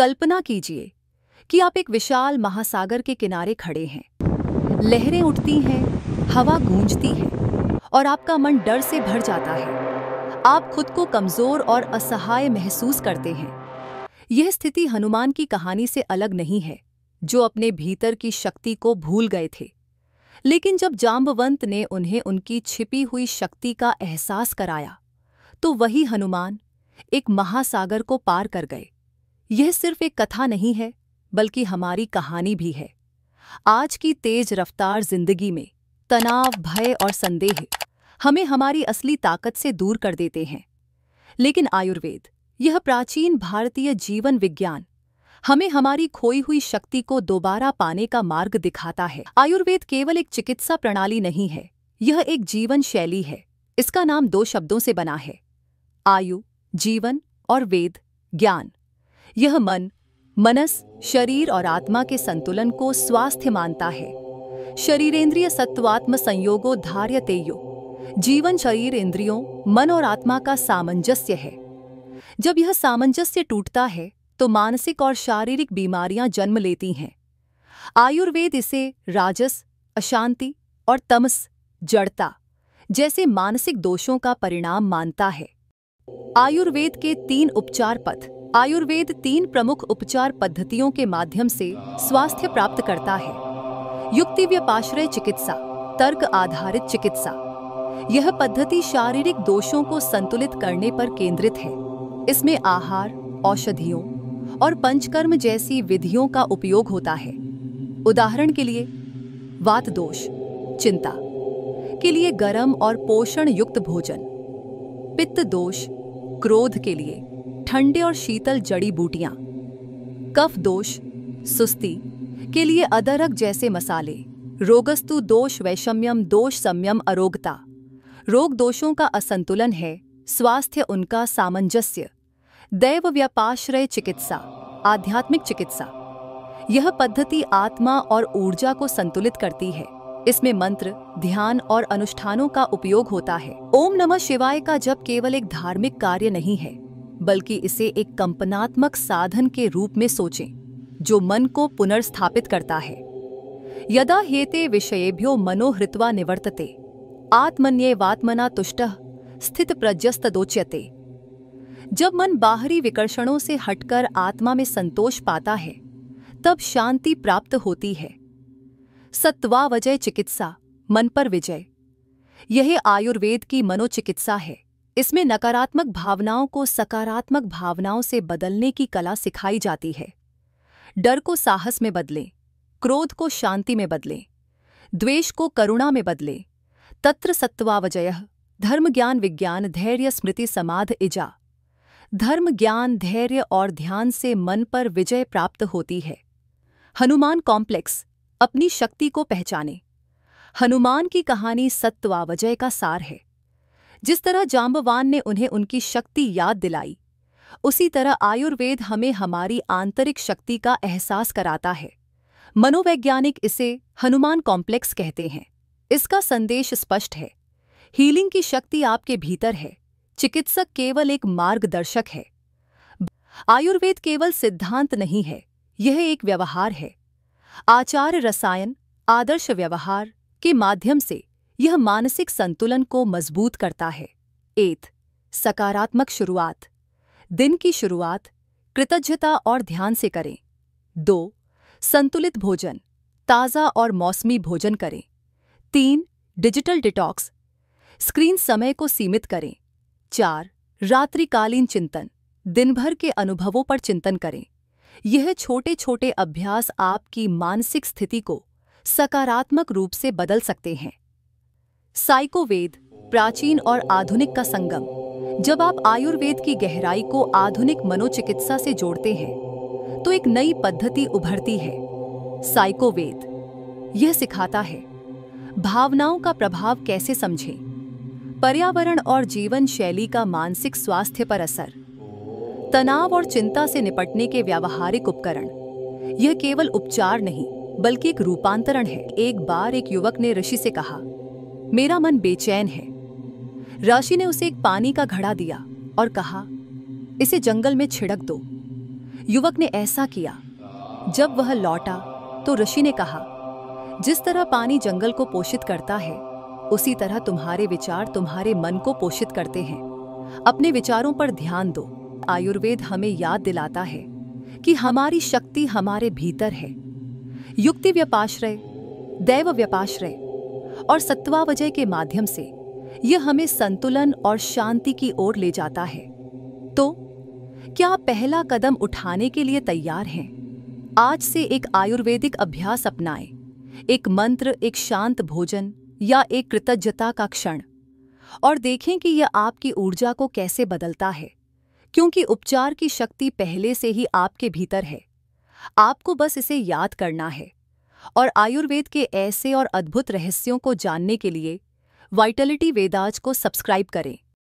कल्पना कीजिए कि आप एक विशाल महासागर के किनारे खड़े हैं। लहरें उठती हैं, हवा गूंजती है और आपका मन डर से भर जाता है। आप खुद को कमजोर और असहाय महसूस करते हैं। यह स्थिति हनुमान की कहानी से अलग नहीं है, जो अपने भीतर की शक्ति को भूल गए थे। लेकिन जब जांबवंत ने उन्हें उनकी छिपी हुई शक्ति का एहसास कराया, तो वही हनुमान एक महासागर को पार कर गए। यह सिर्फ एक कथा नहीं है, बल्कि हमारी कहानी भी है। आज की तेज रफ्तार जिंदगी में तनाव, भय और संदेह हमें हमारी असली ताकत से दूर कर देते हैं। लेकिन आयुर्वेद, यह प्राचीन भारतीय जीवन विज्ञान, हमें हमारी खोई हुई शक्ति को दोबारा पाने का मार्ग दिखाता है। आयुर्वेद केवल एक चिकित्सा प्रणाली नहीं है, यह एक जीवन शैली है। इसका नाम 2 शब्दों से बना है, आयु, जीवन, और वेद, ज्ञान। यह मनस, शरीर और आत्मा के संतुलन को स्वास्थ्य मानता है। शरीरेंद्रिय सत्वात्म संयोगो धार्यतेयो। जीवन शरीर, इंद्रियों, मन और आत्मा का सामंजस्य है। जब यह सामंजस्य टूटता है तो मानसिक और शारीरिक बीमारियां जन्म लेती हैं। आयुर्वेद इसे राजस, अशांति, और तमस, जड़ता, जैसे मानसिक दोषों का परिणाम मानता है। आयुर्वेद के 3 उपचार पथ। आयुर्वेद 3 प्रमुख उपचार पद्धतियों के माध्यम से स्वास्थ्य प्राप्त करता है। युक्तिव्यपाश्रय चिकित्सा, तर्क आधारित चिकित्सा। यह पद्धति शारीरिक दोषों को संतुलित करने पर केंद्रित है। इसमें आहार, औषधियों और पंचकर्म जैसी विधियों का उपयोग होता है। उदाहरण के लिए, वात दोष, चिंता के लिए गरम और पोषण युक्त भोजन। पित्त दोष, क्रोध के लिए ठंडे और शीतल जड़ी बूटियां। कफ दोष, सुस्ती के लिए अदरक जैसे मसाले। रोगस्तु दोष, वैषम्यम दोष, संयम, अरोगता। रोग दोषों का असंतुलन है, स्वास्थ्य उनका सामंजस्य। दैव व्यापाश्रय चिकित्सा, आध्यात्मिक चिकित्सा। यह पद्धति आत्मा और ऊर्जा को संतुलित करती है। इसमें मंत्र, ध्यान और अनुष्ठानों का उपयोग होता है। ओम नमः शिवाय का जप केवल एक धार्मिक कार्य नहीं है, बल्कि इसे एक कंपनात्मक साधन के रूप में सोचें, जो मन को पुनर्स्थापित करता है। यदा हेते विषयेभ्यो मनो हृत्वा निवर्तते, आत्मन्येवात्मना तुष्टः स्थित प्रज्ञस्तदोच्यते। जब मन बाहरी विकर्षणों से हटकर आत्मा में संतोष पाता है, तब शांति प्राप्त होती है। सत्वावजय चिकित्सा, मन पर विजय। यह आयुर्वेद की मनोचिकित्सा है। इसमें नकारात्मक भावनाओं को सकारात्मक भावनाओं से बदलने की कला सिखाई जाती है। डर को साहस में बदलें, क्रोध को शांति में बदलें, द्वेष को करुणा में बदलें। तत्र सत्वावजयः, धर्म, ज्ञान, विज्ञान, धैर्य, स्मृति, समाध, इजा। धर्म, ज्ञान, धैर्य और ध्यान से मन पर विजय प्राप्त होती है। हनुमान कॉम्प्लेक्स, अपनी शक्ति को पहचाने। हनुमान की कहानी सत्वावजय का सार है। जिस तरह जांबवान ने उन्हें उनकी शक्ति याद दिलाई, उसी तरह आयुर्वेद हमें हमारी आंतरिक शक्ति का एहसास कराता है। मनोवैज्ञानिक इसे हनुमान कॉम्प्लेक्स कहते हैं। इसका संदेश स्पष्ट है, हीलिंग की शक्ति आपके भीतर है, चिकित्सक केवल एक मार्गदर्शक है। आयुर्वेद केवल सिद्धांत नहीं है, यह एक व्यवहार है। आचार, रसायन, आदर्श व्यवहार के माध्यम से यह मानसिक संतुलन को मजबूत करता है। 1. सकारात्मक शुरुआत। दिन की शुरुआत कृतज्ञता और ध्यान से करें। 2. संतुलित भोजन, ताज़ा और मौसमी भोजन करें। 3. डिजिटल डिटॉक्स, स्क्रीन समय को सीमित करें। 4. रात्रिकालीन चिंतन, दिन भर के अनुभवों पर चिंतन करें। यह छोटे छोटे अभ्यास आपकी मानसिक स्थिति को सकारात्मक रूप से बदल सकते हैं। साइकोवेद, प्राचीन और आधुनिक का संगम। जब आप आयुर्वेद की गहराई को आधुनिक मनोचिकित्सा से जोड़ते हैं, तो एक नई पद्धति उभरती है। साइकोवेद यह सिखाता है भावनाओं का प्रभाव कैसे समझें, पर्यावरण और जीवन शैली का मानसिक स्वास्थ्य पर असर, तनाव और चिंता से निपटने के व्यावहारिक उपकरण। यह केवल उपचार नहीं, बल्कि एक रूपांतरण है। एक बार एक युवक ने ऋषि से कहा, मेरा मन बेचैन है। ऋषि ने उसे एक पानी का घड़ा दिया और कहा, इसे जंगल में छिड़क दो। युवक ने ऐसा किया। जब वह लौटा तो ऋषि ने कहा, जिस तरह पानी जंगल को पोषित करता है, उसी तरह तुम्हारे विचार तुम्हारे मन को पोषित करते हैं। अपने विचारों पर ध्यान दो। आयुर्वेद हमें याद दिलाता है कि हमारी शक्ति हमारे भीतर है। युक्ति व्यपाश्रय, दैव व्यपाश्रय और सत्वावजय के माध्यम से यह हमें संतुलन और शांति की ओर ले जाता है। तो क्या आप पहला कदम उठाने के लिए तैयार हैं? आज से एक आयुर्वेदिक अभ्यास अपनाएं। एक मंत्र, एक शांत भोजन या एक कृतज्ञता का क्षण, और देखें कि यह आपकी ऊर्जा को कैसे बदलता है। क्योंकि उपचार की शक्ति पहले से ही आपके भीतर है, आपको बस इसे याद करना है। और आयुर्वेद के ऐसे और अद्भुत रहस्यों को जानने के लिए वाइटलिटी वेदाज को सब्सक्राइब करें।